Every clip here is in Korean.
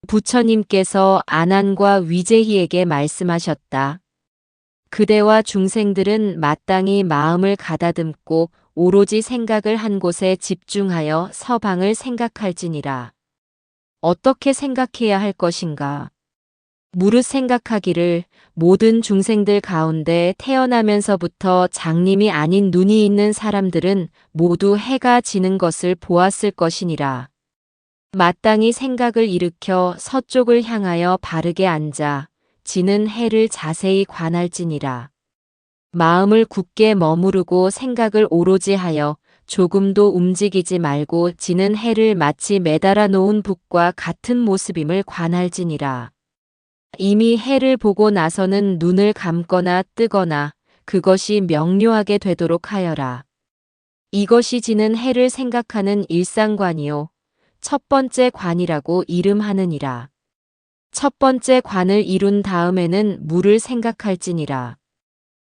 부처님께서 아난과 위제희에게 말씀하셨다. 그대와 중생들은 마땅히 마음을 가다듬고 오로지 생각을 한 곳에 집중하여 서방을 생각할지니라. 어떻게 생각해야 할 것인가? 무릇 생각하기를 모든 중생들 가운데 태어나면서부터 장님이 아닌 눈이 있는 사람들은 모두 해가 지는 것을 보았을 것이니라. 마땅히 생각을 일으켜 서쪽을 향하여 바르게 앉아 지는 해를 자세히 관할지니라. 마음을 굳게 머무르고 생각을 오로지 하여 조금도 움직이지 말고 지는 해를 마치 매달아 놓은 북과 같은 모습임을 관할지니라. 이미 해를 보고 나서는 눈을 감거나 뜨거나 그것이 명료하게 되도록 하여라. 이것이 지는 해를 생각하는 일상관이요. 첫 번째 관이라고 이름하느니라. 첫 번째 관을 이룬 다음에는 물을 생각할지니라.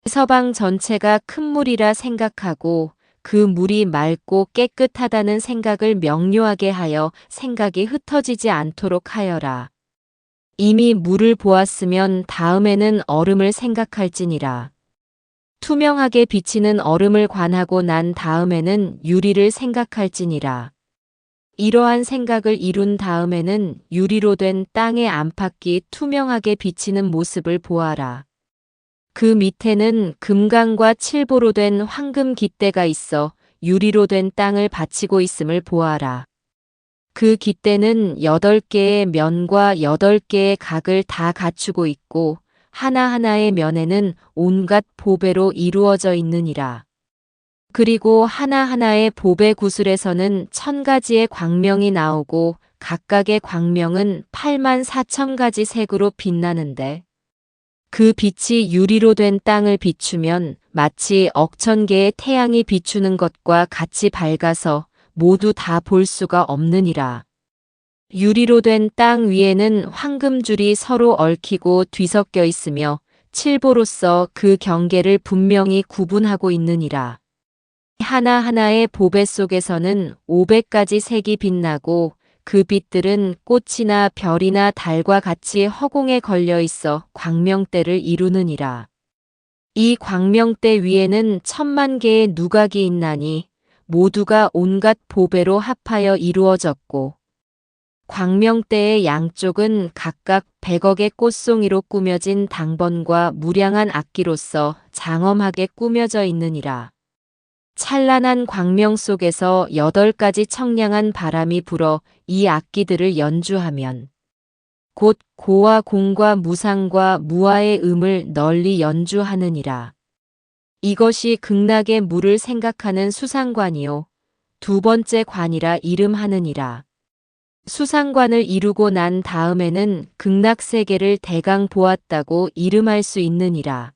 서방 전체가 큰 물이라 생각하고 그 물이 맑고 깨끗하다는 생각을 명료하게 하여 생각이 흩어지지 않도록 하여라. 이미 물을 보았으면 다음에는 얼음을 생각할지니라. 투명하게 비치는 얼음을 관하고 난 다음에는 유리를 생각할지니라. 이러한 생각을 이룬 다음에는 유리로 된 땅의 안팎이 투명하게 비치는 모습을 보아라. 그 밑에는 금강과 칠보로 된 황금 깃대가 있어 유리로 된 땅을 받치고 있음을 보아라. 그 깃대는 8개의 면과 8개의 각을 다 갖추고 있고 하나하나의 면에는 온갖 보배로 이루어져 있느니라. 그리고 하나하나의 보배 구슬에서는 1000가지의 광명이 나오고 각각의 광명은 84,000가지 색으로 빛나는데 그 빛이 유리로 된 땅을 비추면 마치 억천 개의 태양이 비추는 것과 같이 밝아서 모두 다 볼 수가 없느니라. 유리로 된 땅 위에는 황금줄이 서로 얽히고 뒤섞여 있으며 칠보로서 그 경계를 분명히 구분하고 있느니라. 하나하나의 보배 속에서는 500가지 색이 빛나고 그 빛들은 꽃이나 별이나 달과 같이 허공에 걸려 있어 광명대를 이루느니라. 이 광명대 위에는 10,000만 개의 누각이 있나니 모두가 온갖 보배로 합하여 이루어졌고 광명대의 양쪽은 각각 100억의 꽃송이로 꾸며진 당번과 무량한 악기로서 장엄하게 꾸며져 있느니라. 찬란한 광명 속에서 8가지 청량한 바람이 불어 이 악기들을 연주하면 곧 고와 공과 무상과 무아의 음을 널리 연주하느니라. 이것이 극락의 물을 생각하는 수상관이요. 두 번째 관이라 이름하느니라. 수상관을 이루고 난 다음에는 극락세계를 대강 보았다고 이름할 수 있느니라.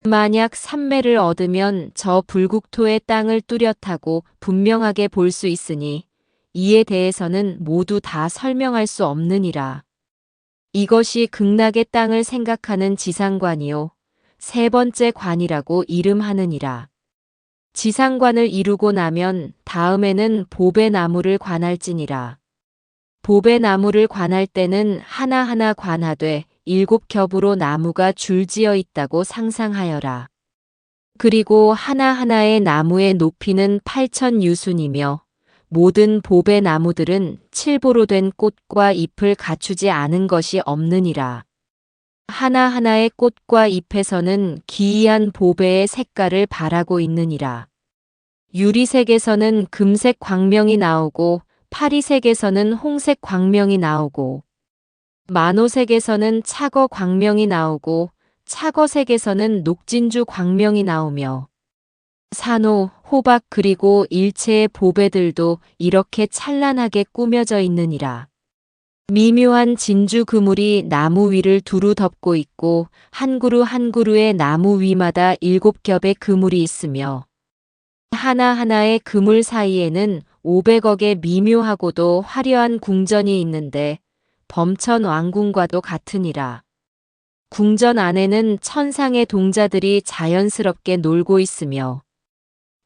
만약 삼매를 얻으면 저 불국토의 땅을 뚜렷하고 분명하게 볼 수 있으니 이에 대해서는 모두 다 설명할 수 없느니라. 이것이 극락의 땅을 생각하는 지상관이요. 세 번째 관이라고 이름하느니라. 지상관을 이루고 나면 다음에는 보배나무를 관할지니라. 보배나무를 관할 때는 하나하나 관하되 7겹으로 나무가 줄지어 있다고 상상하여라. 그리고 하나하나의 나무의 높이는 8,000유순이며 모든 보배나무들은 칠보로 된 꽃과 잎을 갖추지 않은 것이 없느니라. 하나하나의 꽃과 잎에서는 기이한 보배의 색깔을 발하고 있느니라. 유리색에서는 금색 광명이 나오고 파리색에서는 홍색 광명이 나오고 만호색에서는 차거 광명이 나오고 차거색에서는 녹진주 광명이 나오며 산호, 호박 그리고 일체의 보배들도 이렇게 찬란하게 꾸며져 있느니라. 미묘한 진주 그물이 나무 위를 두루 덮고 있고 한 그루 한 그루의 나무 위마다 7겹의 그물이 있으며 하나하나의 그물 사이에는 500억의 미묘하고도 화려한 궁전이 있는데 범천 왕궁과도 같으니라. 궁전 안에는 천상의 동자들이 자연스럽게 놀고 있으며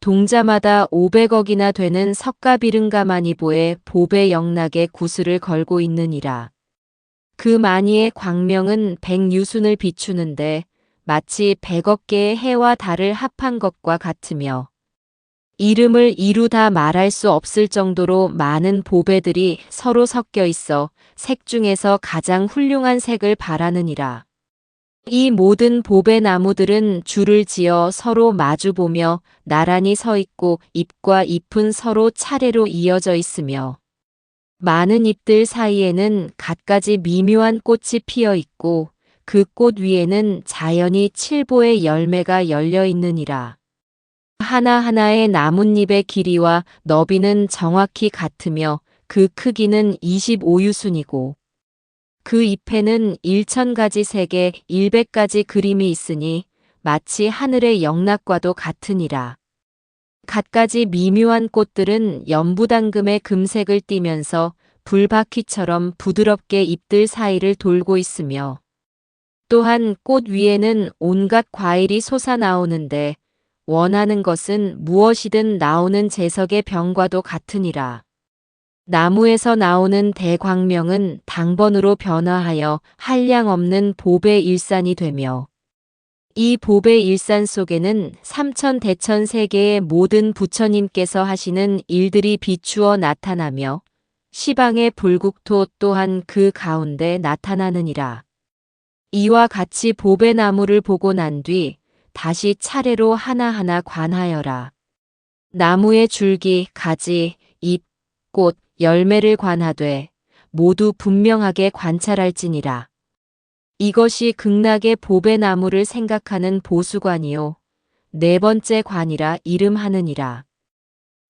동자마다 500억이나 되는 석가비릉가마니보의 보배 영락에 구슬을 걸고 있느니라. 그 많이의 광명은 백유순을 비추는데 마치 100억 개의 해와 달을 합한 것과 같으며 이름을 이루 다 말할 수 없을 정도로 많은 보배들이 서로 섞여 있어 색 중에서 가장 훌륭한 색을 발하느니라. 이 모든 보배 나무들은 줄을 지어 서로 마주보며 나란히 서 있고 잎과 잎은 서로 차례로 이어져 있으며 많은 잎들 사이에는 갖가지 미묘한 꽃이 피어 있고 그 꽃 위에는 자연히 7보의 열매가 열려 있느니라. 하나하나의 나뭇잎의 길이와 너비는 정확히 같으며 그 크기는 25유순이고 그 잎에는 1000가지 색의 100가지 그림이 있으니 마치 하늘의 영락과도 같으니라. 갖가지 미묘한 꽃들은 연부당금의 금색을 띠면서 불바퀴처럼 부드럽게 잎들 사이를 돌고 있으며 또한 꽃 위에는 온갖 과일이 솟아나오는데 원하는 것은 무엇이든 나오는 재석의 병과도 같으니라. 나무에서 나오는 대광명은 당번으로 변화하여 한량없는 보배 일산이 되며 이 보배 일산 속에는 삼천대천 세계의 모든 부처님께서 하시는 일들이 비추어 나타나며 시방의 불국토 또한 그 가운데 나타나느니라. 이와 같이 보배나무를 보고 난 뒤 다시 차례로 하나하나 관하여라. 나무의 줄기, 가지, 잎, 꽃, 열매를 관하되 모두 분명하게 관찰할지니라. 이것이 극락의 보배나무를 생각하는 보수관이요. 네 번째 관이라 이름하느니라.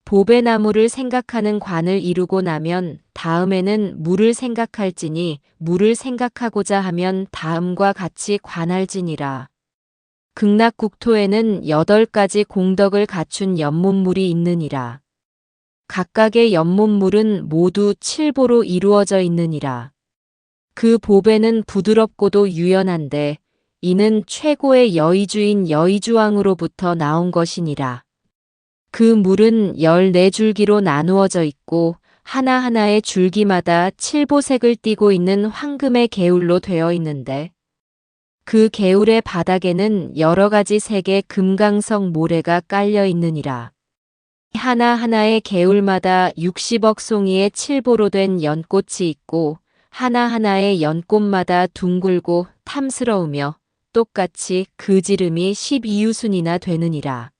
보배나무를 생각하는 관을 이루고 나면 다음에는 물을 생각할지니 물을 생각하고자 하면 다음과 같이 관할지니라. 극락국토에는 8가지 공덕을 갖춘 연못물이 있느니라. 각각의 연못물은 모두 7보로 이루어져 있느니라. 그 보배는 부드럽고도 유연한데 이는 최고의 여의주인 여의주왕으로부터 나온 것이니라. 그 물은 14줄기로 나누어져 있고 하나하나의 줄기마다 7보색을 띠고 있는 황금의 개울로 되어 있는데 그 개울의 바닥에는 여러 가지 색의 금강석 모래가 깔려 있느니라. 하나하나의 개울마다 60억 송이의 7보로 된 연꽃이 있고 하나하나의 연꽃마다 둥글고 탐스러우며 똑같이 그 지름이 12유순이나 되느니라.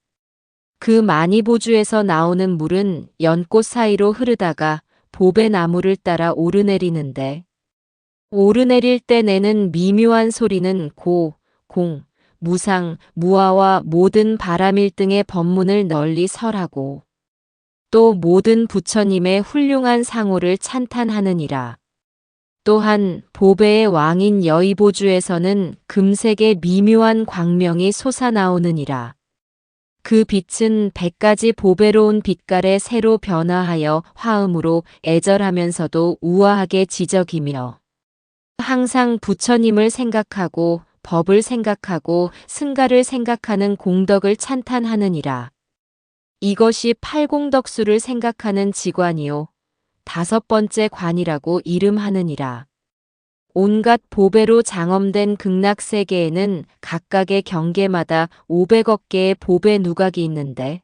그 마니보주에서 나오는 물은 연꽃 사이로 흐르다가 보배나무를 따라 오르내리는데 오르내릴 때 내는 미묘한 소리는 고, 공, 무상, 무아와 모든 바람일 등의 법문을 널리 설하고 또 모든 부처님의 훌륭한 상호를 찬탄하느니라. 또한 보배의 왕인 여의보주에서는 금색의 미묘한 광명이 솟아나오느니라. 그 빛은 100가지 보배로운 빛깔의 새로 변화하여 화음으로 애절하면서도 우아하게 지적이며 항상 부처님을 생각하고 법을 생각하고 승가를 생각하는 공덕을 찬탄하느니라. 이것이 팔공덕수를 생각하는 지관이요. 5번째 관이라고 이름하느니라. 온갖 보배로 장엄된 극락세계에는 각각의 경계마다 500억 개의 보배 누각이 있는데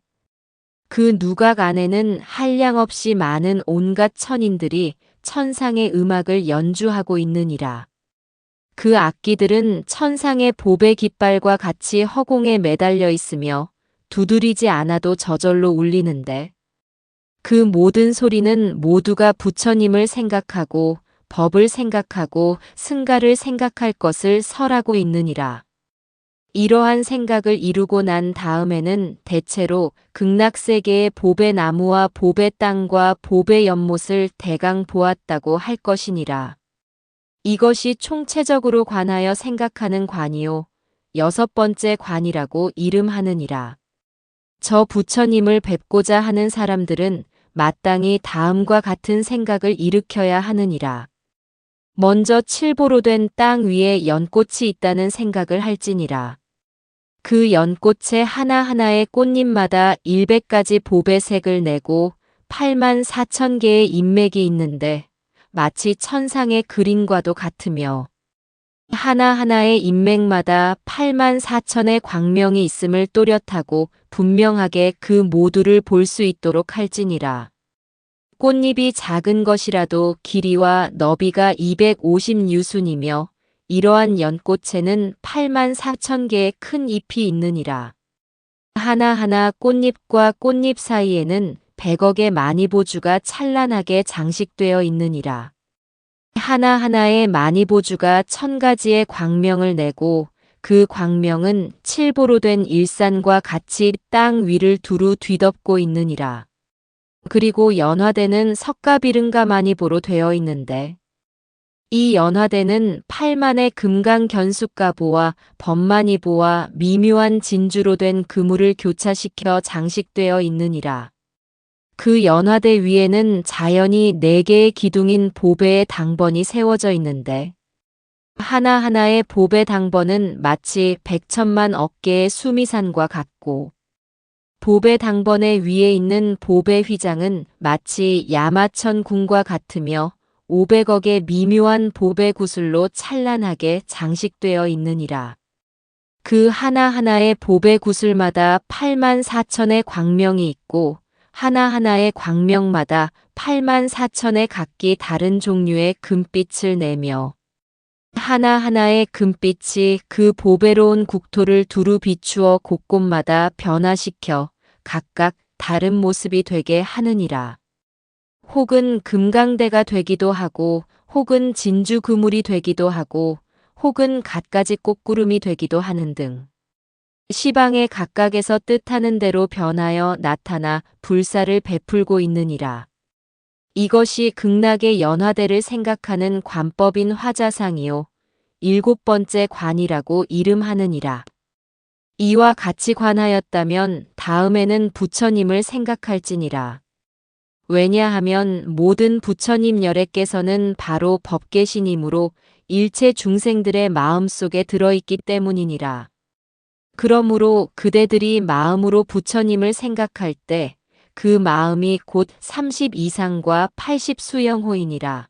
그 누각 안에는 한량없이 많은 온갖 천인들이 천상의 음악을 연주하고 있느니라. 그 악기들은 천상의 보배 깃발과 같이 허공에 매달려 있으며 두드리지 않아도 저절로 울리는데 그 모든 소리는 모두가 부처님을 생각하고 법을 생각하고 승가를 생각할 것을 설하고 있느니라. 이러한 생각을 이루고 난 다음에는 대체로 극락세계의 보배나무와 보배땅과 보배연못을 대강 보았다고 할 것이니라. 이것이 총체적으로 관하여 생각하는 관이요. 6번째 관이라고 이름하느니라. 저 부처님을 뵙고자 하는 사람들은 마땅히 다음과 같은 생각을 일으켜야 하느니라. 먼저 7보로 된 땅 위에 연꽃이 있다는 생각을 할지니라. 그 연꽃의 하나하나의 꽃잎마다 100가지 보배색을 내고 84,000개의 인맥이 있는데 마치 천상의 그림과도 같으며 하나하나의 인맥마다 8만 4천의 광명이 있음을 또렷하고 분명하게 그 모두를 볼 수 있도록 할지니라. 꽃잎이 작은 것이라도 길이와 너비가 250유순이며 이러한 연꽃에는 8만 4천 개의 큰 잎이 있느니라. 하나하나 꽃잎과 꽃잎 사이에는 100억의 마니보주가 찬란하게 장식되어 있느니라. 하나하나의 마니보주가 1000가지의 광명을 내고 그 광명은 칠보로 된 일산과 같이 땅 위를 두루 뒤덮고 있느니라. 그리고 연화대는 석가비름가 마니보로 되어 있는데 이 연화대는 8만의 금강견숫가보와 법마니보와 미묘한 진주로 된 그물을 교차시켜 장식되어 있느니라. 그 연화대 위에는 자연히 4개의 기둥인 보배의 당번이 세워져 있는데 하나하나의 보배 당번은 마치 100천만 억개의 수미산과 같고 보배 당번의 위에 있는 보배 휘장은 마치 야마천 궁과 같으며 500억의 미묘한 보배 구슬로 찬란하게 장식되어 있느니라. 그 하나하나의 보배 구슬마다 8만 4천의 광명이 있고 하나하나의 광명마다 8만 4천의 각기 다른 종류의 금빛을 내며 하나하나의 금빛이 그 보배로운 국토를 두루 비추어 곳곳마다 변화시켜 각각 다른 모습이 되게 하느니라. 혹은 금강대가 되기도 하고 혹은 진주 그물이 되기도 하고 혹은 갖가지 꽃구름이 되기도 하는 등 시방의 각각에서 뜻하는 대로 변하여 나타나 불사를 베풀고 있느니라. 이것이 극락의 연화대를 생각하는 관법인 화자상이요 7번째 관이라고 이름하느니라. 이와 같이 관하였다면 다음에는 부처님을 생각할지니라. 왜냐하면 모든 부처님 열애께서는 바로 법계신이므로 일체 중생들의 마음속에 들어있기 때문이니라. 그러므로 그대들이 마음으로 부처님을 생각할 때 그 마음이 곧 30이상과 80수영호이니라.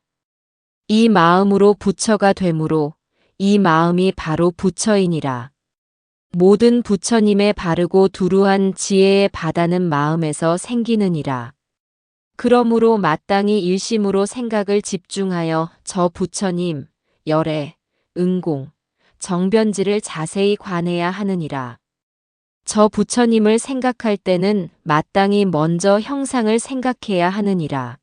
이 마음으로 부처가 되므로 이 마음이 바로 부처이니라. 모든 부처님의 바르고 두루한 지혜의 바다는 마음에서 생기느니라. 그러므로 마땅히 일심으로 생각을 집중하여 저 부처님, 열애, 응공, 정변지를 자세히 관해야 하느니라. 저 부처님을 생각할 때는 마땅히 먼저 형상을 생각해야 하느니라.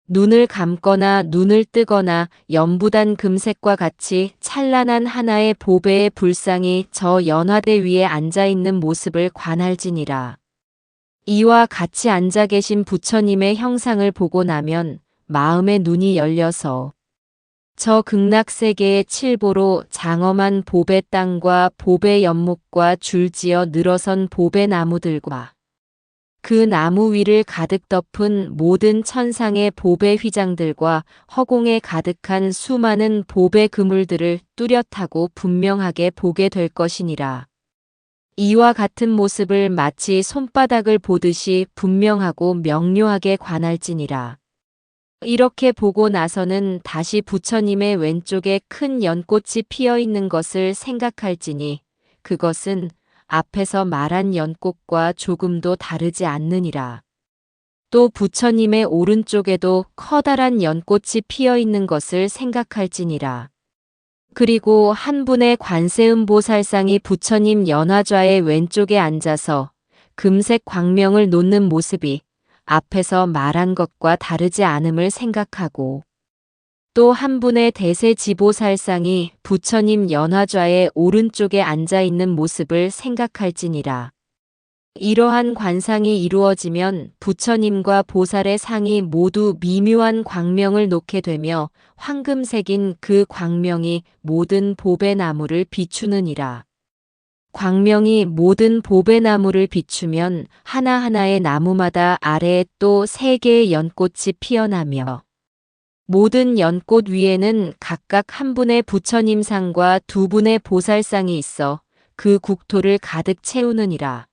눈을 감거나 눈을 뜨거나 연부단 금색과 같이 찬란한 하나의 보배의 불상이 저 연화대 위에 앉아있는 모습을 관할지니라. 이와 같이 앉아 계신 부처님의 형상을 보고 나면 마음의 눈이 열려서 저 극락세계의 칠보로 장엄한 보배 땅과 보배 연목과 줄지어 늘어선 보배 나무들과 그 나무 위를 가득 덮은 모든 천상의 보배 휘장들과 허공에 가득한 수많은 보배 그물들을 뚜렷하고 분명하게 보게 될 것이니라. 이와 같은 모습을 마치 손바닥을 보듯이 분명하고 명료하게 관할지니라. 이렇게 보고 나서는 다시 부처님의 왼쪽에 큰 연꽃이 피어 있는 것을 생각할지니 그것은 앞에서 말한 연꽃과 조금도 다르지 않느니라. 또 부처님의 오른쪽에도 커다란 연꽃이 피어 있는 것을 생각할지니라. 그리고 한 분의 관세음보살상이 부처님 연화좌의 왼쪽에 앉아서 금색 광명을 놓는 모습이 앞에서 말한 것과 다르지 않음을 생각하고 또 한 분의 대세지보살상이 부처님 연화좌의 오른쪽에 앉아있는 모습을 생각할지니라. 이러한 관상이 이루어지면 부처님과 보살의 상이 모두 미묘한 광명을 놓게 되며 황금색인 그 광명이 모든 보배나무를 비추느니라. 광명이 모든 보배나무를 비추면 하나하나의 나무마다 아래에 또 3개의 연꽃이 피어나며 모든 연꽃 위에는 각각 한 분의 부처님상과 2분의 보살상이 있어 그 국토를 가득 채우느니라.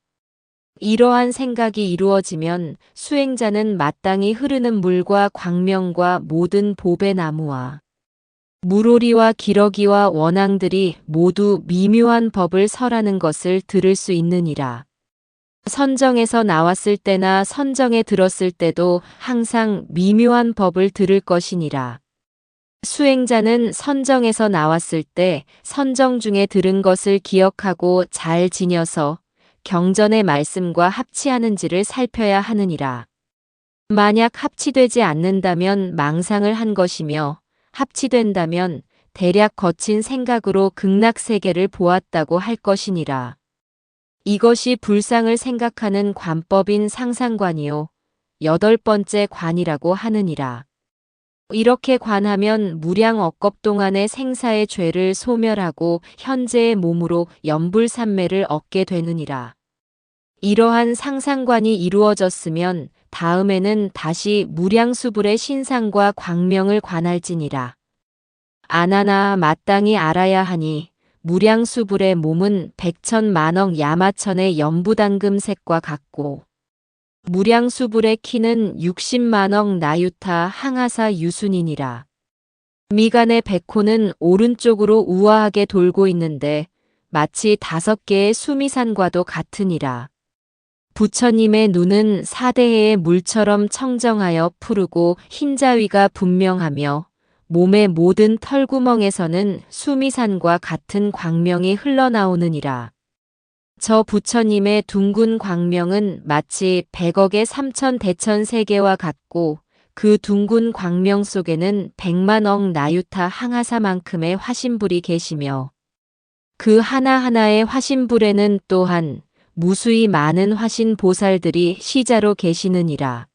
이러한 생각이 이루어지면 수행자는 마땅히 흐르는 물과 광명과 모든 보배 나무와 물오리와 기러기와 원앙들이 모두 미묘한 법을 설하는 것을 들을 수 있느니라. 선정에서 나왔을 때나 선정에 들었을 때도 항상 미묘한 법을 들을 것이니라. 수행자는 선정에서 나왔을 때 선정 중에 들은 것을 기억하고 잘 지녀서 경전의 말씀과 합치하는지를 살펴야 하느니라. 만약 합치되지 않는다면 망상을 한 것이며 합치된다면 대략 거친 생각으로 극락세계를 보았다고 할 것이니라. 이것이 불상을 생각하는 관법인 상상관이요. 8번째 관이라고 하느니라. 이렇게 관하면 무량 억겁 동안의 생사의 죄를 소멸하고 현재의 몸으로 연불산매를 얻게 되느니라. 이러한 상상관이 이루어졌으면 다음에는 다시 무량수불의 신상과 광명을 관할지니라. 아나나 마땅히 알아야 하니 무량수불의 몸은 백천만억 야마천의 연부당금색과 같고 무량수불의 키는 60만억 나유타 항아사 유순이니라. 미간의 백호는 오른쪽으로 우아하게 돌고 있는데 마치 5개의 수미산과도 같으니라. 부처님의 눈은 사대해의 물처럼 청정하여 푸르고 흰자위가 분명하며 몸의 모든 털구멍에서는 수미산과 같은 광명이 흘러나오느니라. 저 부처님의 둥근 광명은 마치 100억의 삼천대천 세계와 같고 그 둥근 광명 속에는 100만억 나유타 항아사만큼의 화신불이 계시며 그 하나하나의 화신불에는 또한 무수히 많은 화신 보살들이 시자로 계시느니라.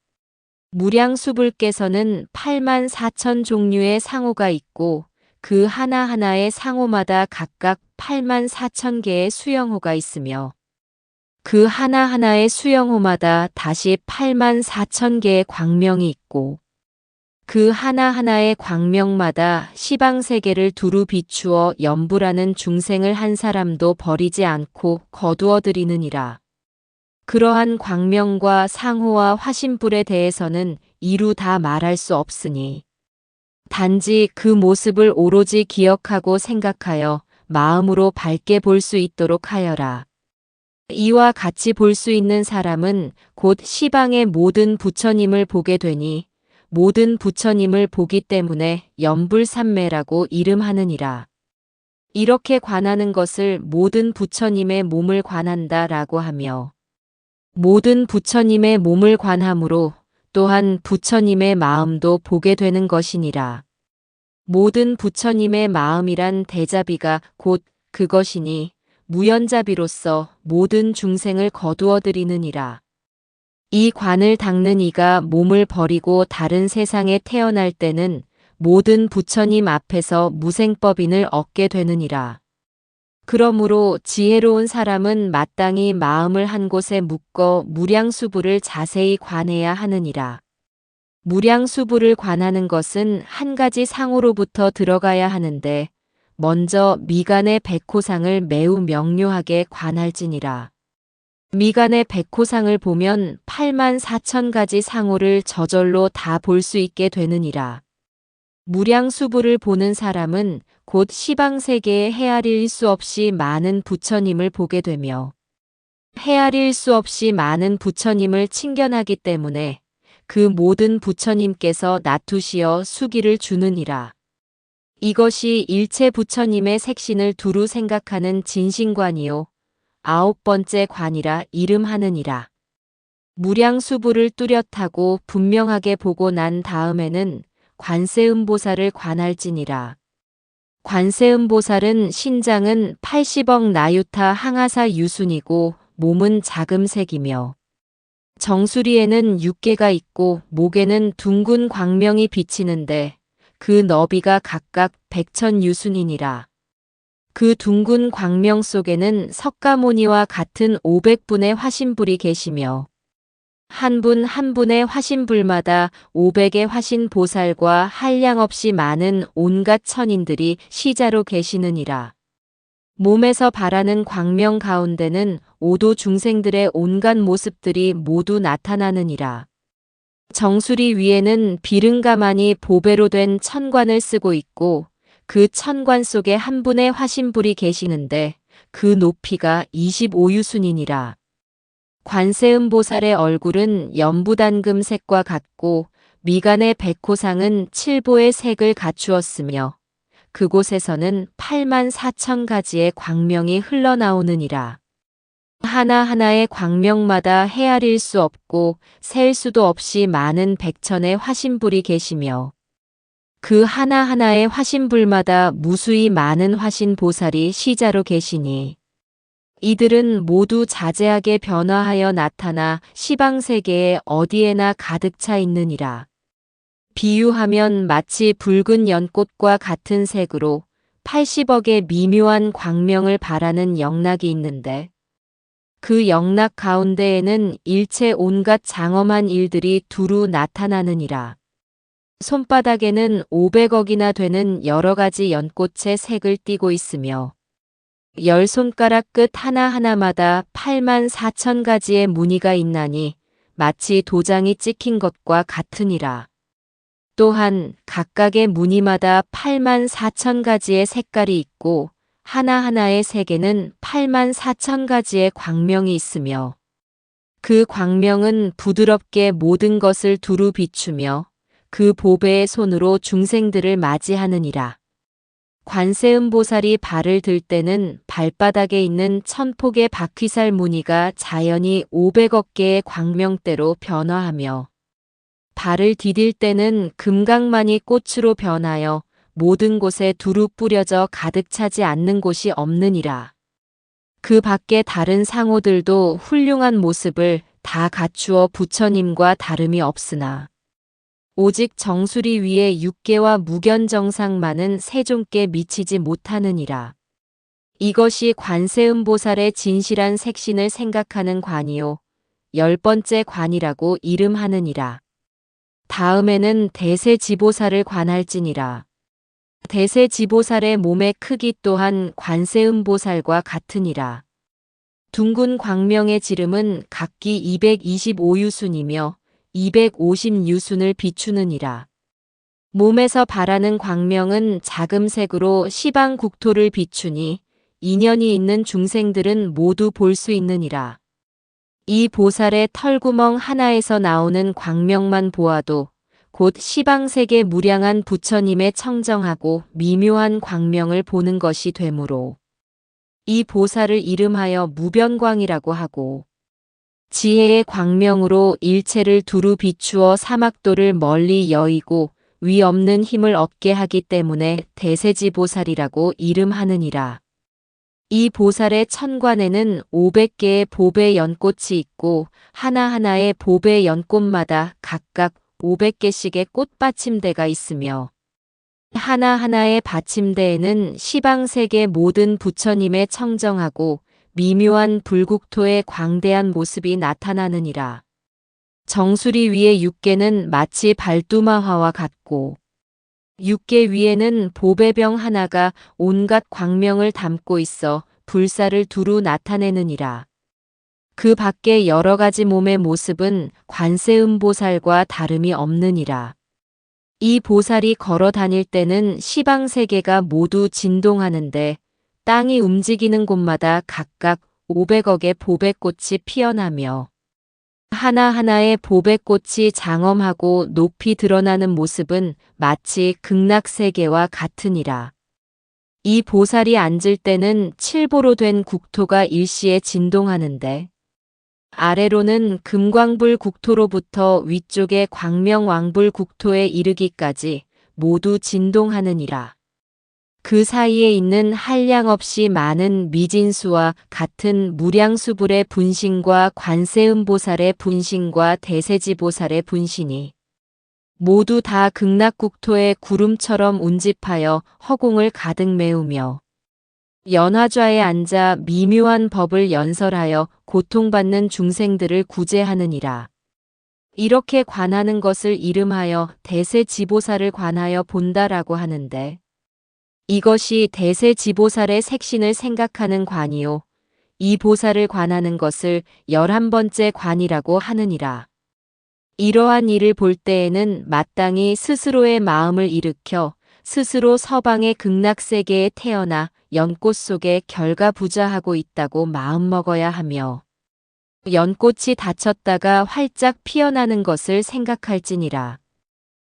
무량수불께서는 8만 4천 종류의 상호가 있고 그 하나하나의 상호마다 각각 8만 4천 개의 수영호가 있으며 그 하나하나의 수영호마다 다시 8만 4천 개의 광명이 있고 그 하나하나의 광명마다 시방세계를 두루 비추어 연불하는 중생을 한 사람도 버리지 않고 거두어 들이느니라. 그러한 광명과 상호와 화신불에 대해서는 이루 다 말할 수 없으니 단지 그 모습을 오로지 기억하고 생각하여 마음으로 밝게 볼 수 있도록 하여라. 이와 같이 볼 수 있는 사람은 곧 시방의 모든 부처님을 보게 되니 모든 부처님을 보기 때문에 연불산매라고 이름하느니라. 이렇게 관하는 것을 모든 부처님의 몸을 관한다라고 하며 모든 부처님의 몸을 관함으로 또한 부처님의 마음도 보게 되는 것이니라. 모든 부처님의 마음이란 대자비가 곧 그것이니 무연자비로서 모든 중생을 거두어 들이느니라. 이 관을 닦는 이가 몸을 버리고 다른 세상에 태어날 때는 모든 부처님 앞에서 무생법인을 얻게 되느니라. 그러므로 지혜로운 사람은 마땅히 마음을 한 곳에 묶어 무량수불을 자세히 관해야 하느니라. 무량수불을 관하는 것은 한 가지 상호로부터 들어가야 하는데 먼저 미간의 백호상을 매우 명료하게 관할지니라. 미간의 백호상을 보면 8만 4천 가지 상호를 저절로 다 볼 수 있게 되느니라. 무량수불을 보는 사람은 곧 시방세계에 헤아릴 수 없이 많은 부처님을 보게 되며 헤아릴 수 없이 많은 부처님을 칭견하기 때문에 그 모든 부처님께서 나투시어 수기를 주느니라. 이것이 일체 부처님의 색신을 두루 생각하는 진심관이요 9번째 관이라 이름하느니라. 무량수불을 뚜렷하고 분명하게 보고 난 다음에는 관세음보살을 관할지니라. 관세음보살은 신장은 80억 나유타 항아사 유순이고 몸은 자금색이며 정수리에는 6개가 있고 목에는 둥근 광명이 비치는데 그 너비가 각각 100천 유순이니라. 그 둥근 광명 속에는 석가모니와 같은 500분의 화신불이 계시며 한 분 한 분의 화신불마다 500의 화신보살과 한량없이 많은 온갖 천인들이 시자로 계시느니라. 몸에서 발하는 광명 가운데는 오도 중생들의 온갖 모습들이 모두 나타나느니라. 정수리 위에는 비릉가만이 보배로 된 천관을 쓰고 있고 그 천관 속에 한 분의 화신불이 계시는데 그 높이가 25유순이니라. 관세음보살의 얼굴은 연부단금색과 같고 미간의 백호상은 칠보의 색을 갖추었으며 그곳에서는 8만 4천 가지의 광명이 흘러나오느니라. 하나하나의 광명마다 헤아릴 수 없고 셀 수도 없이 많은 백천의 화신불이 계시며 그 하나하나의 화신불마다 무수히 많은 화신보살이 시자로 계시니 이들은 모두 자재하게 변화하여 나타나 시방세계에 어디에나 가득 차 있느니라. 비유하면 마치 붉은 연꽃과 같은 색으로 80억의 미묘한 광명을 발하는 영락이 있는데 그 영락 가운데에는 일체 온갖 장엄한 일들이 두루 나타나느니라. 손바닥에는 500억이나 되는 여러 가지 연꽃의 색을 띠고 있으며 10손가락 끝 하나하나마다 8만 4천 가지의 무늬가 있나니 마치 도장이 찍힌 것과 같으니라. 또한 각각의 무늬마다 8만 4천 가지의 색깔이 있고 하나하나의 색에는 8만 4천 가지의 광명이 있으며 그 광명은 부드럽게 모든 것을 두루 비추며 그 보배의 손으로 중생들을 맞이하느니라. 관세음보살이 발을 들 때는 발바닥에 있는 천폭의 바퀴살 무늬가 자연히 500억 개의 광명대로 변화하며 발을 디딜 때는 금강만이 꽃으로 변하여 모든 곳에 두루 뿌려져 가득 차지 않는 곳이 없느니라. 그 밖에 다른 상호들도 훌륭한 모습을 다 갖추어 부처님과 다름이 없으나 오직 정수리 위에 육계와 무견정상만은 세종께 미치지 못하느니라. 이것이 관세음보살의 진실한 색신을 생각하는 관이요 10번째 관이라고 이름하느니라. 다음에는 대세지보살을 관할지니라. 대세지보살의 몸의 크기 또한 관세음보살과 같으니라. 둥근 광명의 지름은 각기 225유순이며 250유순을 비추느니라. 몸에서 발하는 광명은 자금색으로 시방국토를 비추니 인연이 있는 중생들은 모두 볼 수 있느니라. 이 보살의 털구멍 하나에서 나오는 광명만 보아도 곧 시방세계 무량한 부처님의 청정하고 미묘한 광명을 보는 것이 되므로 이 보살을 이름하여 무변광이라고 하고 지혜의 광명으로 일체를 두루 비추어 사막도를 멀리 여의고 위 없는 힘을 얻게 하기 때문에 대세지보살이라고 이름하느니라. 이 보살의 천관에는 500개의 보배 연꽃이 있고 하나하나의 보배 연꽃마다 각각 500개씩의 꽃받침대가 있으며 하나하나의 받침대에는 시방세계 모든 부처님의 청정하고 미묘한 불국토의 광대한 모습이 나타나느니라. 정수리 위의 육계는 마치 발두마화와 같고 육계 위에는 보배병 하나가 온갖 광명을 담고 있어 불사를 두루 나타내느니라. 그 밖에 여러 가지 몸의 모습은 관세음보살과 다름이 없느니라. 이 보살이 걸어 다닐 때는 시방세계가 모두 진동하는데 땅이 움직이는 곳마다 각각 500억의 보배꽃이 피어나며 하나하나의 보배꽃이 장엄하고 높이 드러나는 모습은 마치 극락세계와 같으니라. 이 보살이 앉을 때는 칠보로 된 국토가 일시에 진동하는데 아래로는 금광불 국토로부터 위쪽의 광명왕불 국토에 이르기까지 모두 진동하느니라. 그 사이에 있는 한량없이 많은 미진수와 같은 무량수불의 분신과 관세음보살의 분신과 대세지보살의 분신이 모두 다 극락국토의 구름처럼 운집하여 허공을 가득 메우며 연화좌에 앉아 미묘한 법을 연설하여 고통받는 중생들을 구제하느니라. 이렇게 관하는 것을 이름하여 대세지보살을 관하여 본다라고 하는데 이것이 대세지보살의 색신을 생각하는 관이요. 이 보살을 관하는 것을 11번째 관이라고 하느니라. 이러한 일을 볼 때에는 마땅히 스스로의 마음을 일으켜 스스로 서방의 극락세계에 태어나 연꽃 속에 결가부좌하고 있다고 마음먹어야 하며 연꽃이 닫혔다가 활짝 피어나는 것을 생각할지니라.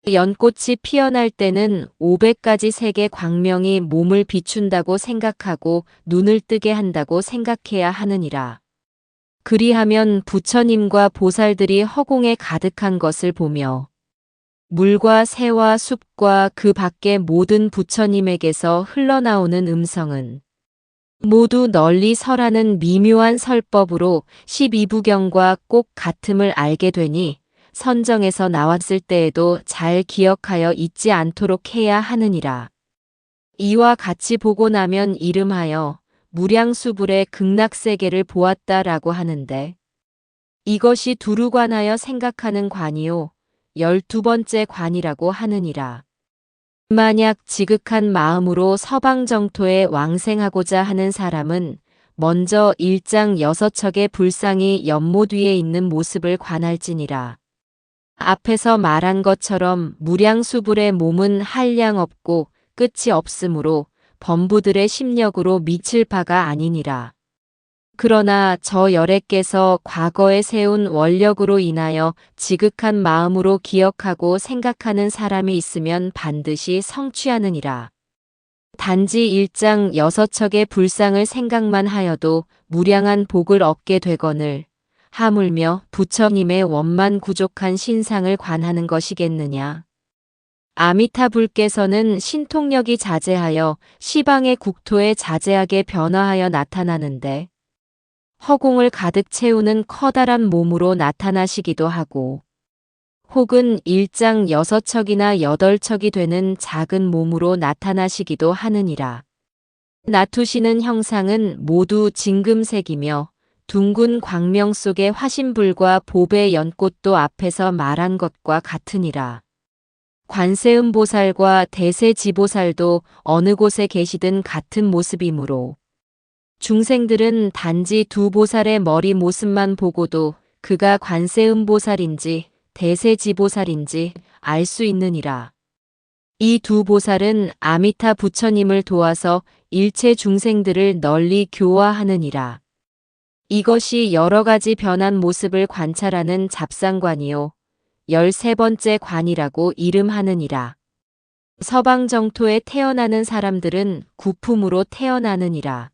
연꽃이 피어날 때는 500가지 색의 광명이 몸을 비춘다고 생각하고 눈을 뜨게 한다고 생각해야 하느니라. 그리하면 부처님과 보살들이 허공에 가득한 것을 보며 물과 새와 숲과 그 밖의 모든 부처님에게서 흘러나오는 음성은 모두 널리 설하는 미묘한 설법으로 12부경과 꼭 같음을 알게 되니 선정에서 나왔을 때에도 잘 기억하여 잊지 않도록 해야 하느니라. 이와 같이 보고 나면 이름하여 무량수불의 극락세계를 보았다라고 하는데 이것이 두루 관하여 생각하는 관이요 12번째 관이라고 하느니라. 만약 지극한 마음으로 서방정토에 왕생하고자 하는 사람은 먼저 1장 6척의 불상이 연못 위에 있는 모습을 관할지니라. 앞에서 말한 것처럼 무량수불의 몸은 한량 없고 끝이 없으므로 범부들의 심력으로 미칠 바가 아니니라. 그러나 저 열애께서 과거에 세운 원력으로 인하여 지극한 마음으로 기억하고 생각하는 사람이 있으면 반드시 성취하느니라. 단지 1장 6척의 불상을 생각만 하여도 무량한 복을 얻게 되거늘 하물며 부처님의 원만 구족한 신상을 관하는 것이겠느냐. 아미타불께서는 신통력이 자제하여 시방의 국토에 자제하게 변화하여 나타나는데 허공을 가득 채우는 커다란 몸으로 나타나시기도 하고 혹은 1장 6척이나 8척이 되는 작은 몸으로 나타나시기도 하느니라. 나투시는 형상은 모두 진금색이며 둥근 광명 속의 화신불과 보배 연꽃도 앞에서 말한 것과 같으니라. 관세음보살과 대세지보살도 어느 곳에 계시든 같은 모습이므로 중생들은 단지 두 보살의 머리 모습만 보고도 그가 관세음보살인지 대세지보살인지 알 수 있느니라. 이 두 보살은 아미타 부처님을 도와서 일체 중생들을 널리 교화하느니라. 이것이 여러 가지 변한 모습을 관찰하는 잡상관이요 13번째 관이라고 이름하느니라. 서방정토에 태어나는 사람들은 구품으로 태어나느니라.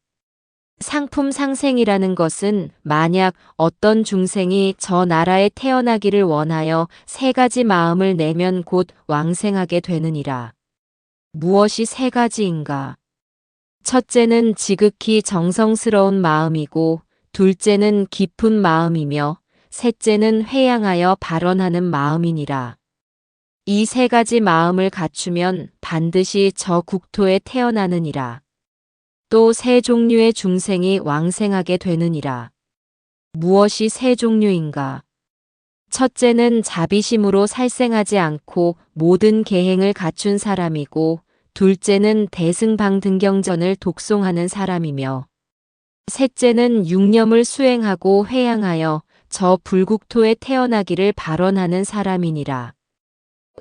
상품 상생이라는 것은 만약 어떤 중생이 저 나라에 태어나기를 원하여 3가지 마음을 내면 곧 왕생하게 되느니라. 무엇이 3가지인가? 첫째는 지극히 정성스러운 마음이고 둘째는 깊은 마음이며 셋째는 회양하여 발언하는 마음이니라. 이 3가지 마음을 갖추면 반드시 저 국토에 태어나느니라. 또 3종류의 중생이 왕생하게 되느니라. 무엇이 3종류인가? 첫째는 자비심으로 살생하지 않고 모든 계행을 갖춘 사람이고 둘째는 대승방등경전을 독송하는 사람이며 셋째는 육념을 수행하고 회양하여 저 불국토에 태어나기를 발언하는 사람이니라.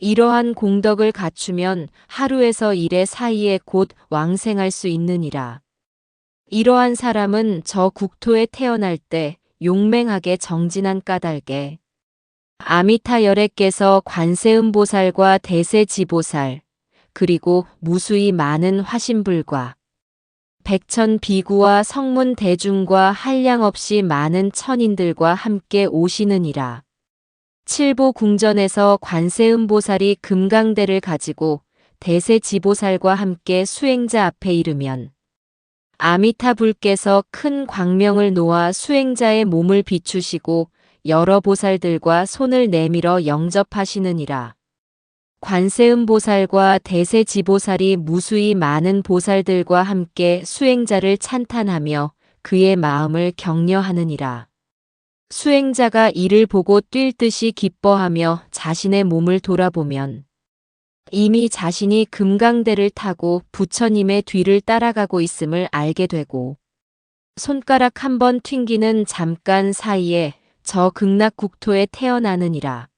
이러한 공덕을 갖추면 하루에서 일의 사이에 곧 왕생할 수 있느니라. 이러한 사람은 저 국토에 태어날 때 용맹하게 정진한 까닭에 아미타 열애께서 관세음보살과 대세지보살 그리고 무수히 많은 화신불과 백천 비구와 성문 대중과 한량없이 많은 천인들과 함께 오시느니라. 칠보궁전에서 관세음보살이 금강대를 가지고 대세지보살과 함께 수행자 앞에 이르면 아미타불께서 큰 광명을 놓아 수행자의 몸을 비추시고 여러 보살들과 손을 내밀어 영접하시느니라. 관세음보살과 대세지보살이 무수히 많은 보살들과 함께 수행자를 찬탄하며 그의 마음을 격려하느니라. 수행자가 이를 보고 뛸 듯이 기뻐하며 자신의 몸을 돌아보면 이미 자신이 금강대를 타고 부처님의 뒤를 따라가고 있음을 알게 되고 손가락 한 번 튕기는 잠깐 사이에 저 극락국토에 태어나느니라.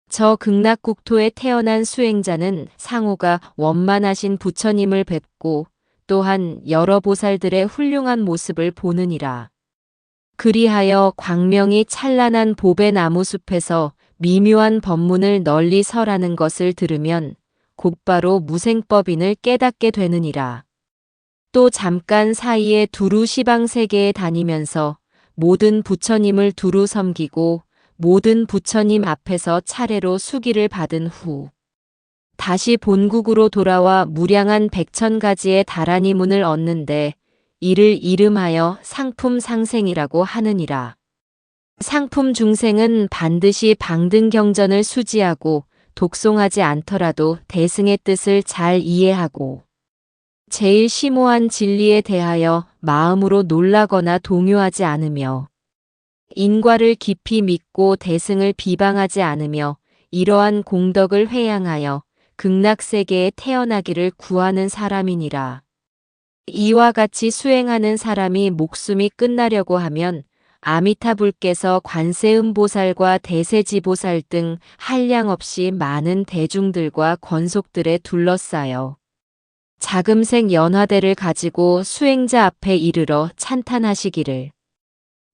저 극락국토에 태어난 수행자는 상호가 원만하신 부처님을 뵙고 또한 여러 보살들의 훌륭한 모습을 보느니라. 그리하여 광명이 찬란한 보배 나무숲에서 미묘한 법문을 널리 설하는 것을 들으면 곧바로 무생법인을 깨닫게 되느니라. 또 잠깐 사이에 두루 시방세계에 다니면서 모든 부처님을 두루 섬기고 모든 부처님 앞에서 차례로 수기를 받은 후 다시 본국으로 돌아와 무량한 100,000가지의 다라니 문을 얻는데 이를 이름하여 상품 상생이라고 하느니라. 상품 중생은 반드시 방등경전을 수지하고 독송하지 않더라도 대승의 뜻을 잘 이해하고 제일 심오한 진리에 대하여 마음으로 놀라거나 동요하지 않으며 인과를 깊이 믿고 대승을 비방하지 않으며 이러한 공덕을 회양하여 극락세계에 태어나기를 구하는 사람이니라. 이와 같이 수행하는 사람이 목숨이 끝나려고 하면 아미타불께서 관세음보살과 대세지보살 등 한량없이 많은 대중들과 권속들에 둘러싸여 자금색 연화대를 가지고 수행자 앞에 이르러 찬탄하시기를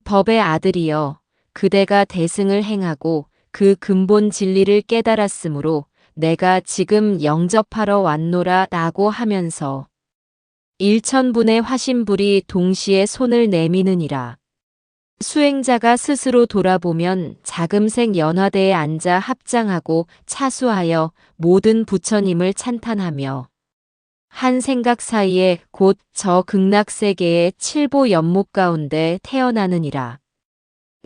법의 아들이여 그대가 대승을 행하고 그 근본 진리를 깨달았으므로 내가 지금 영접하러 왔노라 라고 하면서 1000분의 화신불이 동시에 손을 내미느니라. 수행자가 스스로 돌아보면 자금색 연화대에 앉아 합장하고 차수하여 모든 부처님을 찬탄하며 한 생각 사이에 곧 저 극락세계의 칠보 연못 가운데 태어나느니라.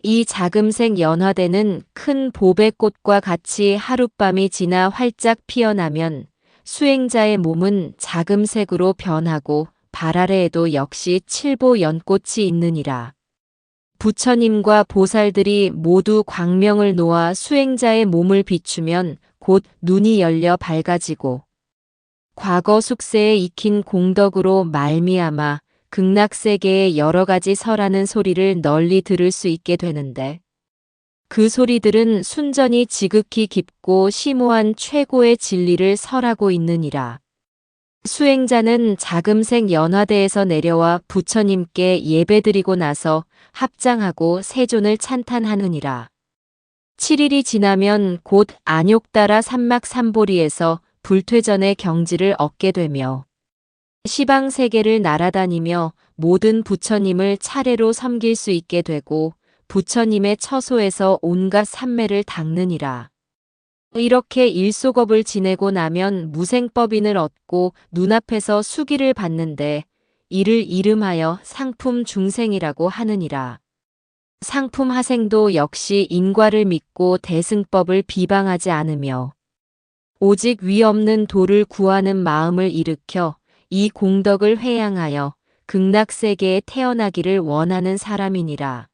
이 자금색 연화대는 큰 보배꽃과 같이 하룻밤이 지나 활짝 피어나면 수행자의 몸은 자금색으로 변하고 발 아래에도 역시 칠보 연꽃이 있느니라. 부처님과 보살들이 모두 광명을 놓아 수행자의 몸을 비추면 곧 눈이 열려 밝아지고 과거 숙세에 익힌 공덕으로 말미암아 극락세계의 여러 가지 설하는 소리를 널리 들을 수 있게 되는데 그 소리들은 순전히 지극히 깊고 심오한 최고의 진리를 설하고 있느니라. 수행자는 자금색 연화대에서 내려와 부처님께 예배드리고 나서 합장하고 세존을 찬탄하느니라. 7일이 지나면 곧 안욕따라 삼막삼보리에서 불퇴전의 경지를 얻게 되며 시방세계를 날아다니며 모든 부처님을 차례로 섬길 수 있게 되고 부처님의 처소에서 온갖 삼매를 닦느니라. 이렇게 일소겁을 지내고 나면 무생법인을 얻고 눈앞에서 수기를 받는데 이를 이름하여 상품 중생이라고 하느니라. 상품 하생도 역시 인과를 믿고 대승법을 비방하지 않으며 오직 위 없는 도를 구하는 마음을 일으켜 이 공덕을 회양하여 극락세계에 태어나기를 원하는 사람이니라.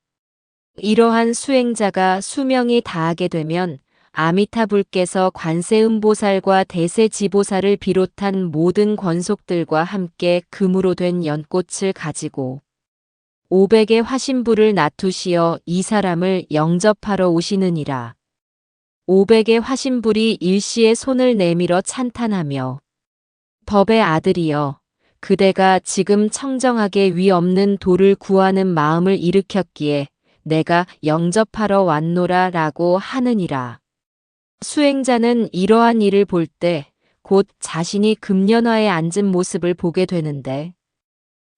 이러한 수행자가 수명이 다하게 되면 아미타불께서 관세음보살과 대세지보살을 비롯한 모든 권속들과 함께 금으로 된 연꽃을 가지고 500의 화신불을 놔두시어 이 사람을 영접하러 오시느니라. 500의 화신불이 일시에 손을 내밀어 찬탄하며 법의 아들이여 그대가 지금 청정하게 위 없는 도를 구하는 마음을 일으켰기에 내가 영접하러 왔노라 라고 하느니라. 수행자는 이러한 일을 볼 때 곧 자신이 금연화에 앉은 모습을 보게 되는데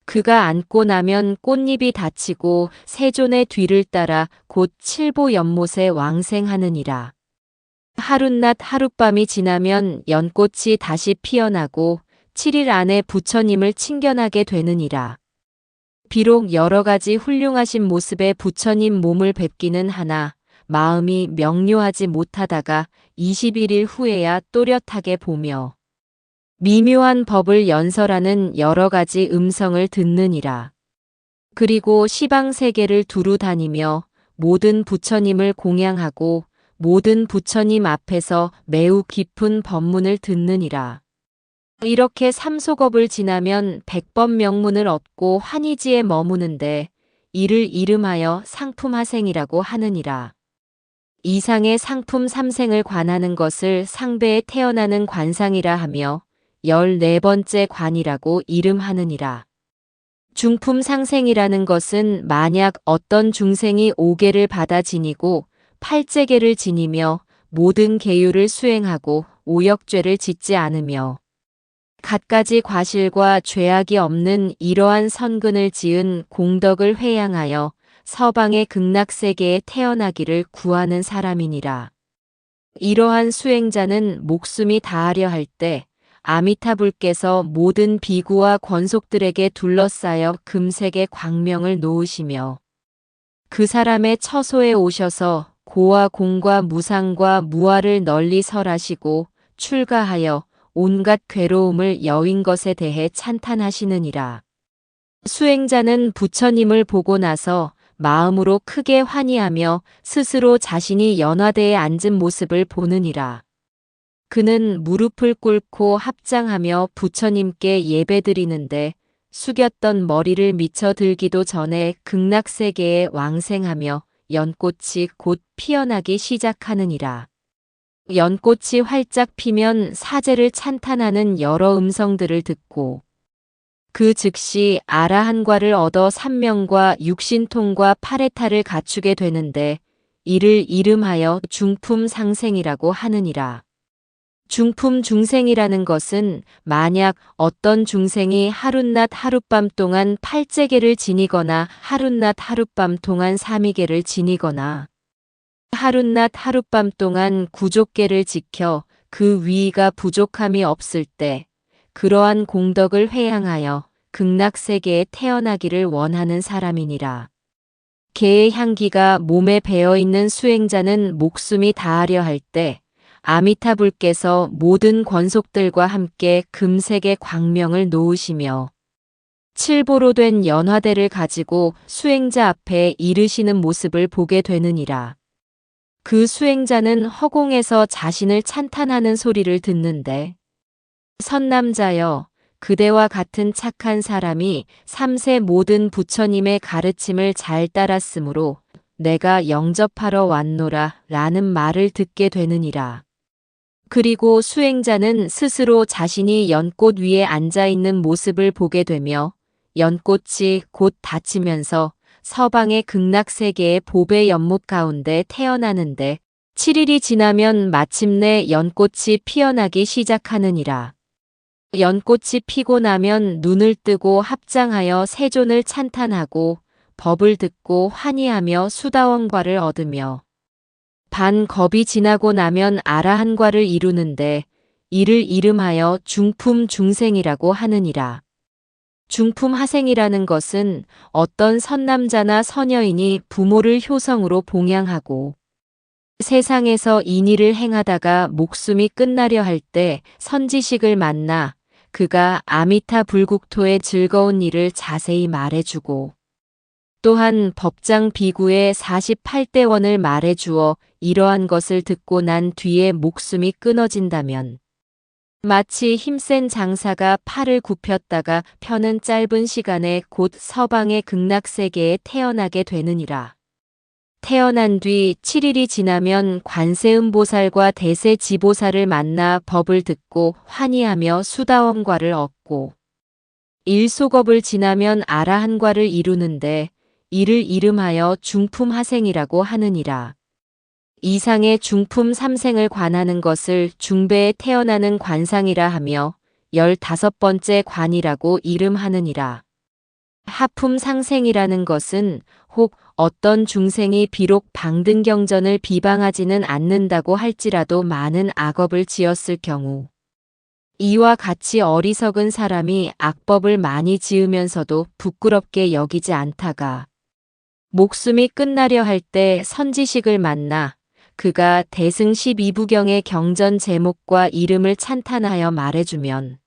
그가 앉고 나면 꽃잎이 닫히고 세존의 뒤를 따라 곧 칠보 연못에 왕생하느니라. 하룻낮 하룻밤이 지나면 연꽃이 다시 피어나고 7일 안에 부처님을 친견하게 되느니라. 비록 여러 가지 훌륭하신 모습의 부처님 몸을 뵙기는 하나 마음이 명료하지 못하다가 21일 후에야 또렷하게 보며 미묘한 법을 연설하는 여러 가지 음성을 듣느니라. 그리고 시방세계를 두루 다니며 모든 부처님을 공양하고 모든 부처님 앞에서 매우 깊은 법문을 듣느니라. 이렇게 삼소겁을 지나면 100번 명문을 얻고 환희지에 머무는데 이를 이름하여 상품하생이라고 하느니라. 이상의 상품 삼생을 관하는 것을 상배에 태어나는 관상이라 하며 14번째 관이라고 이름하느니라. 중품 상생이라는 것은 만약 어떤 중생이 5계를 받아 지니고 8제계를 지니며 모든 계율을 수행하고 오역죄를 짓지 않으며 갖가지 과실과 죄악이 없는 이러한 선근을 지은 공덕을 회양하여 서방의 극락세계에 태어나기를 구하는 사람이니라. 이러한 수행자는 목숨이 다하려 할 때 아미타불께서 모든 비구와 권속들에게 둘러싸여 금색의 광명을 놓으시며 그 사람의 처소에 오셔서 고와 공과 무상과 무아를 널리 설하시고 출가하여 온갖 괴로움을 여윈 것에 대해 찬탄하시느니라. 수행자는 부처님을 보고 나서 마음으로 크게 환희하며 스스로 자신이 연화대에 앉은 모습을 보느니라. 그는 무릎을 꿇고 합장하며 부처님께 예배드리는데 숙였던 머리를 미쳐 들기도 전에 극락세계에 왕생하며 연꽃이 곧 피어나기 시작하느니라. 연꽃이 활짝 피면 사제를 찬탄하는 여러 음성들을 듣고 그 즉시 아라한과를 얻어 삼명과 육신통과 파레타를 갖추게 되는데 이를 이름하여 중품 상생이라고 하느니라. 중품 중생이라는 것은 만약 어떤 중생이 하룻낮 하룻밤 동안 8제계를 지니거나 하룻낮 하룻밤 동안 3위계를 지니거나 하룻낮 하룻밤 동안 9족계를 지켜 그 위가 부족함이 없을 때 그러한 공덕을 회양하여 극락세계에 태어나기를 원하는 사람이니라. 개의 향기가 몸에 배어있는 수행자는 목숨이 다하려 할 때 아미타불께서 모든 권속들과 함께 금색의 광명을 놓으시며 칠보로 된 연화대를 가지고 수행자 앞에 이르시는 모습을 보게 되느니라. 그 수행자는 허공에서 자신을 찬탄하는 소리를 듣는데 선남자여, 그대와 같은 착한 사람이 3세 모든 부처님의 가르침을 잘 따랐으므로 내가 영접하러 왔노라 라는 말을 듣게 되느니라. 그리고 수행자는 스스로 자신이 연꽃 위에 앉아있는 모습을 보게 되며 연꽃이 곧 닫히면서 서방의 극락세계의 보배 연못 가운데 태어나는데 7일이 지나면 마침내 연꽃이 피어나기 시작하느니라. 연꽃이 피고 나면 눈을 뜨고 합장하여 세존을 찬탄하고 법을 듣고 환희하며 수다원과를 얻으며 반겁이 지나고 나면 아라한과를 이루는데 이를 이름하여 중품 중생이라고 하느니라. 중품 하생이라는 것은 어떤 선남자나 선여인이 부모를 효성으로 봉양하고 세상에서 인의를 행하다가 목숨이 끝나려 할 때 선지식을 만나 그가 아미타 불국토의 즐거운 일을 자세히 말해주고 또한 법장 비구의 48대원을 말해주어 이러한 것을 듣고 난 뒤에 목숨이 끊어진다면 마치 힘센 장사가 팔을 굽혔다가 펴는 짧은 시간에 곧 서방의 극락세계에 태어나게 되느니라. 태어난 뒤 7일이 지나면 관세음보살과 대세지보살을 만나 법을 듣고 환희하며 수다원과를 얻고 일소겁을 지나면 아라한과를 이루는데 이를 이름하여 중품하생이라고 하느니라. 이상의 중품 삼생을 관하는 것을 중배에 태어나는 관상이라 하며 15번째 관이라고 이름하느니라. 하품 상생이라는 것은 혹 어떤 중생이 비록 방등경전을 비방하지는 않는다고 할지라도 많은 악업을 지었을 경우 이와 같이 어리석은 사람이 악법을 많이 지으면서도 부끄럽게 여기지 않다가 목숨이 끝나려 할 때 선지식을 만나 그가 대승 12부경의 경전 제목과 이름을 찬탄하여 말해주면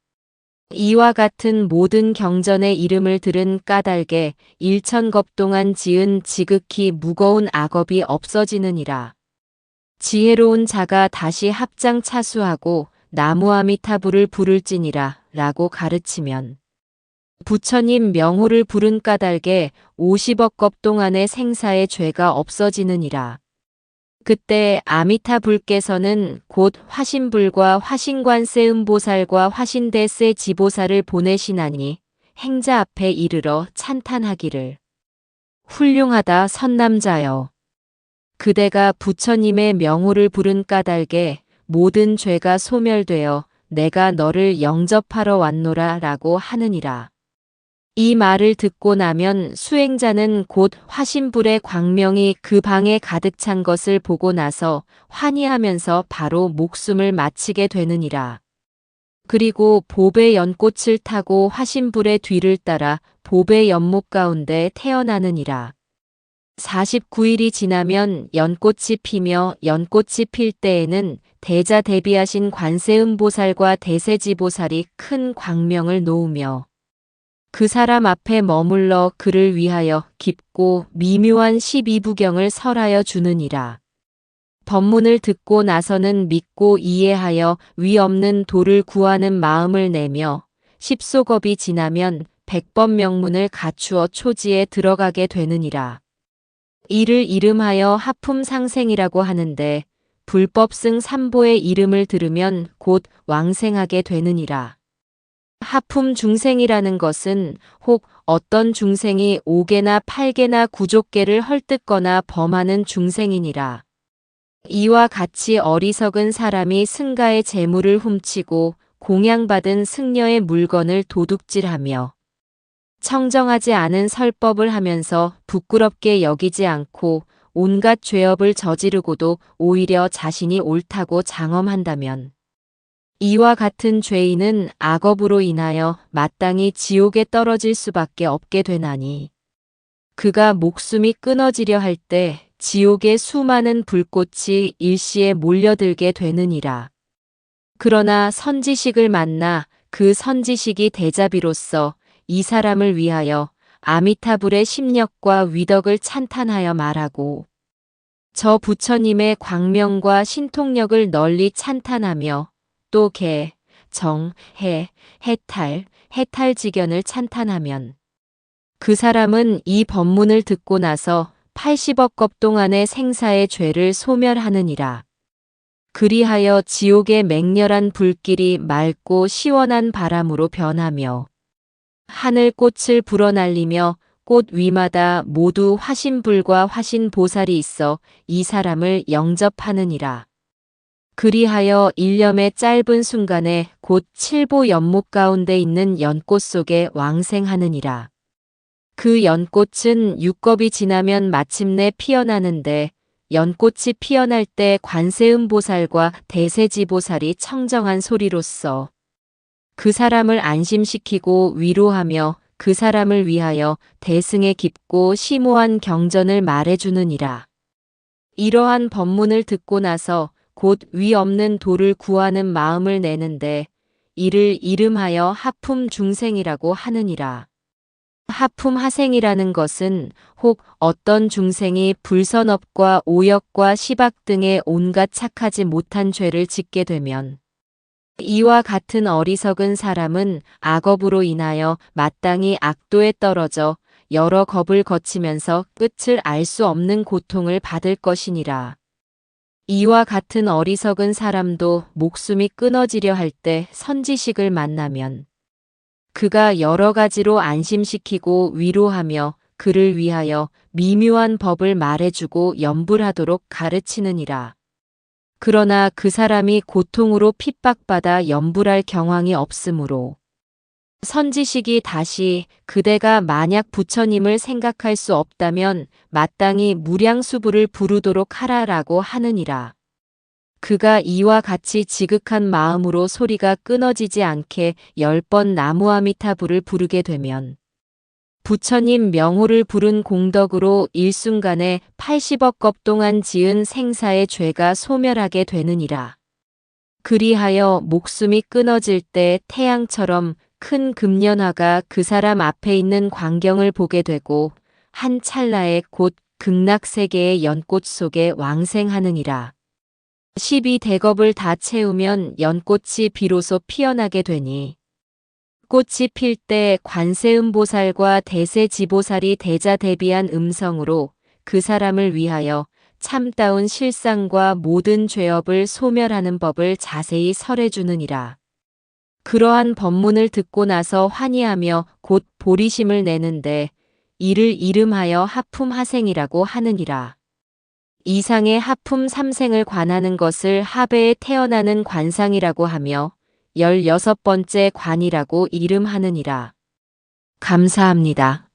이와 같은 모든 경전의 이름을 들은 까닭에 1000겁 동안 지은 지극히 무거운 악업이 없어지느니라. 지혜로운 자가 다시 합장차수하고 나무아미타불을 부를지니라 라고 가르치면 부처님 명호를 부른 까닭에 50억 겁 동안의 생사의 죄가 없어지느니라. 그때 아미타불께서는 곧 화신불과 화신관세음보살과 화신대세 지보살을 보내시나니 행자 앞에 이르러 찬탄하기를 훌륭하다 선남자여. 그대가 부처님의 명호를 부른 까닭에 모든 죄가 소멸되어 내가 너를 영접하러 왔노라 라고 하느니라. 이 말을 듣고 나면 수행자는 곧 화신불의 광명이 그 방에 가득 찬 것을 보고 나서 환희하면서 바로 목숨을 마치게 되느니라. 그리고 봅의 연꽃을 타고 화신불의 뒤를 따라 봅의 연못 가운데 태어나느니라. 49일이 지나면 연꽃이 피며 연꽃이 필 때에는 대자 대비하신 관세음보살과 대세지보살이 큰 광명을 놓으며 그 사람 앞에 머물러 그를 위하여 깊고 미묘한 12부경을 설하여 주느니라. 법문을 듣고 나서는 믿고 이해하여 위 없는 도를 구하는 마음을 내며 10소겁이 지나면 100번 명문을 갖추어 초지에 들어가게 되느니라. 이를 이름하여 하품상생이라고 하는데 불법승 삼보의 이름을 들으면 곧 왕생하게 되느니라. 하품 중생이라는 것은 혹 어떤 중생이 5개나 8개나 구족계를 헐뜯거나 범하는 중생이니라. 이와 같이 어리석은 사람이 승가의 재물을 훔치고 공양받은 승려의 물건을 도둑질하며 청정하지 않은 설법을 하면서 부끄럽게 여기지 않고 온갖 죄업을 저지르고도 오히려 자신이 옳다고 장엄한다면 이와 같은 죄인은 악업으로 인하여 마땅히 지옥에 떨어질 수밖에 없게 되나니 그가 목숨이 끊어지려 할 때 지옥의 수많은 불꽃이 일시에 몰려들게 되느니라. 그러나 선지식을 만나 그 선지식이 대자비로서 이 사람을 위하여 아미타불의 심력과 위덕을 찬탄하여 말하고 저 부처님의 광명과 신통력을 널리 찬탄하며 또 개, 정, 해, 해탈, 해탈지견을 찬탄하면 그 사람은 이 법문을 듣고 나서 80억 겁 동안의 생사의 죄를 소멸하느니라. 그리하여 지옥의 맹렬한 불길이 맑고 시원한 바람으로 변하며 하늘꽃을 불어날리며 꽃 위마다 모두 화신불과 화신보살이 있어 이 사람을 영접하느니라. 그리하여 일념의 짧은 순간에 곧 칠보 연못 가운데 있는 연꽃 속에 왕생하느니라. 그 연꽃은 6겁이 지나면 마침내 피어나는데 연꽃이 피어날 때 관세음보살과 대세지보살이 청정한 소리로써 그 사람을 안심시키고 위로하며 그 사람을 위하여 대승의 깊고 심오한 경전을 말해주느니라. 이러한 법문을 듣고 나서 곧 위 없는 도를 구하는 마음을 내는데 이를 이름하여 하품 중생이라고 하느니라. 하품 하생이라는 것은 혹 어떤 중생이 불선업과 오역과 시박 등의 온갖 착하지 못한 죄를 짓게 되면 이와 같은 어리석은 사람은 악업으로 인하여 마땅히 악도에 떨어져 여러 겁을 거치면서 끝을 알 수 없는 고통을 받을 것이니라. 이와 같은 어리석은 사람도 목숨이 끊어지려 할 때 선지식을 만나면 그가 여러 가지로 안심시키고 위로하며 그를 위하여 미묘한 법을 말해주고 염불하도록 가르치느니라. 그러나 그 사람이 고통으로 핍박받아 염불할 경황이 없으므로 선지식이 다시 그대가 만약 부처님을 생각할 수 없다면 마땅히 무량수부를 부르도록 하라라고 하느니라. 그가 이와 같이 지극한 마음으로 소리가 끊어지지 않게 10번 나무아미타불을 부르게 되면 부처님 명호를 부른 공덕으로 일순간에 80억 겁 동안 지은 생사의 죄가 소멸하게 되느니라. 그리하여 목숨이 끊어질 때 태양처럼 큰 금년화가 그 사람 앞에 있는 광경을 보게 되고 한 찰나에 곧 극락세계의 연꽃 속에 왕생하느니라. 십이 대겁을 다 채우면 연꽃이 비로소 피어나게 되니 꽃이 필 때 관세음보살과 대세지보살이 대자대비한 음성으로 그 사람을 위하여 참다운 실상과 모든 죄업을 소멸하는 법을 자세히 설해주느니라. 그러한 법문을 듣고 나서 환희하며 곧 보리심을 내는데 이를 이름하여 하품하생이라고 하느니라. 이상의 하품 삼생을 관하는 것을 하배에 태어나는 관상이라고 하며 16번째 관이라고 이름하느니라. 감사합니다.